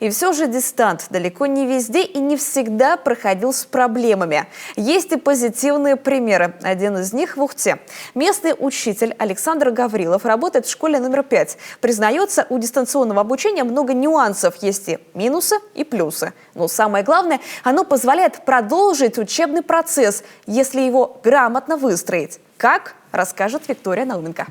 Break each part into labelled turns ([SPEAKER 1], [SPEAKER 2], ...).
[SPEAKER 1] И все же дистант далеко не везде и не всегда проходил с проблемами. Есть и позитивные примеры. Один из них в Ухте. Местный учитель Александр Гаврилов работает в школе номер 5. Признается, у дистанционного обучения много нюансов. Есть и минусы, и плюсы. Но самое главное, оно позволяет продолжить учебный процесс, если его грамотно выстроить. Как, расскажет Виктория Науменко.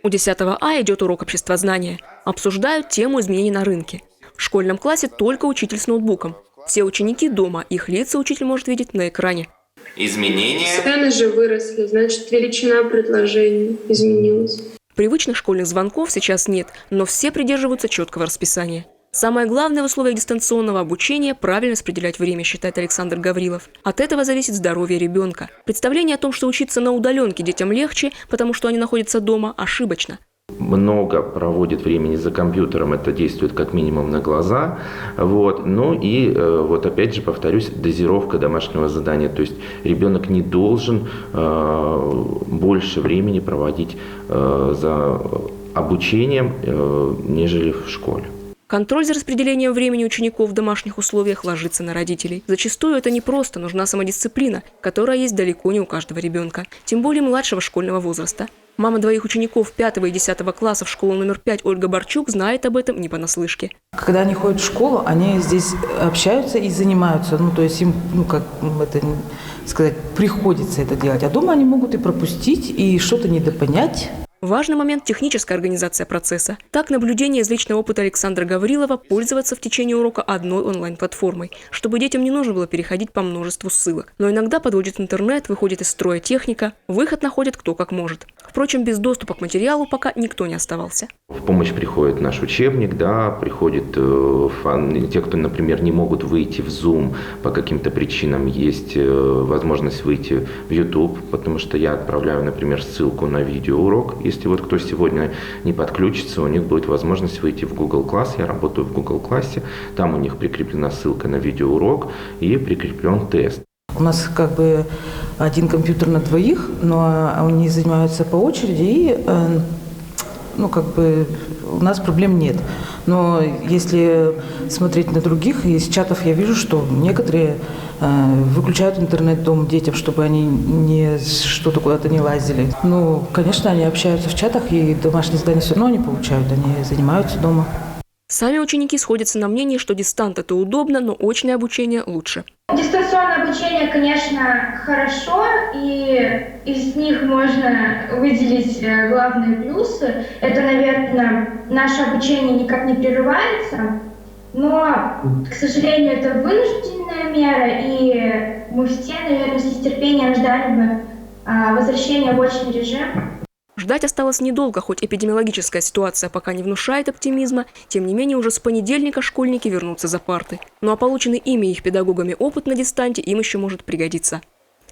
[SPEAKER 2] У 10 А идет урок обществознания. Обсуждают тему изменений на рынке. В школьном классе только учитель с ноутбуком. Все ученики дома, их лица учитель может видеть на экране.
[SPEAKER 3] Изменения.
[SPEAKER 4] Цены же выросли, значит, величина предложений изменилась.
[SPEAKER 2] Привычных школьных звонков сейчас нет, но все придерживаются четкого расписания. Самое главное в условиях дистанционного обучения – правильно распределять время, считает Александр Гаврилов. От этого зависит здоровье ребенка. Представление о том, что учиться на удаленке детям легче, потому что они находятся дома, ошибочно.
[SPEAKER 5] Много проводит времени за компьютером, это действует как минимум на глаза. Ну и опять же повторюсь, дозировка домашнего задания. То есть ребенок не должен больше времени проводить за обучением, нежели в школе.
[SPEAKER 2] Контроль за распределением времени учеников в домашних условиях ложится на родителей. Зачастую это непросто, нужна самодисциплина, которая есть далеко не у каждого ребенка, тем более младшего школьного возраста. Мама двоих учеников 5 и 10 классов школы номер 5 Ольга Барчук знает об этом не понаслышке.
[SPEAKER 6] Когда они ходят в школу, они здесь общаются и занимаются. То есть им, приходится это делать. А дома они могут и пропустить, и что-то недопонять.
[SPEAKER 2] Важный момент – техническая организация процесса. Так, наблюдение из личного опыта Александра Гаврилова – пользоваться в течение урока одной онлайн-платформой, чтобы детям не нужно было переходить по множеству ссылок. Но иногда подводит интернет, выходит из строя техника, выход находит кто как может. Впрочем, без доступа к материалу пока никто не оставался.
[SPEAKER 5] В помощь приходит наш учебник, приходит те, кто, например, не могут выйти в Zoom по каким-то причинам, есть возможность выйти в YouTube, потому что я отправляю, например, ссылку на видеоурок. Если кто сегодня не подключится, у них будет возможность выйти в Google Class. Я работаю в Google Class, там у них прикреплена ссылка на видеоурок и прикреплен тест.
[SPEAKER 6] У нас один компьютер на двоих, но они занимаются по очереди, и у нас проблем нет. Но если смотреть на других, из чатов я вижу, что некоторые выключают интернет дома детям, чтобы они что-то куда-то не лазили. Конечно, они общаются в чатах, и домашние задания все равно не получают, они занимаются дома.
[SPEAKER 2] Сами ученики сходятся на мнении, что дистант – это удобно, но очное обучение лучше.
[SPEAKER 7] Дистанционное обучение, конечно, хорошо, и из них можно выделить главные плюсы. Это, наверное, наше обучение никак не прерывается, но, к сожалению, это вынужденная мера, и мы все, наверное, с нетерпением ждали бы возвращения в очный режим.
[SPEAKER 2] Ждать осталось недолго, хоть эпидемиологическая ситуация пока не внушает оптимизма, тем не менее уже с понедельника школьники вернутся за парты. Ну а полученный ими и их педагогами опыт на дистанте им еще может пригодиться.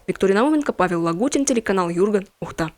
[SPEAKER 2] Виктория Науменко, Павел Лагутин, телеканал Юрган, Ухта.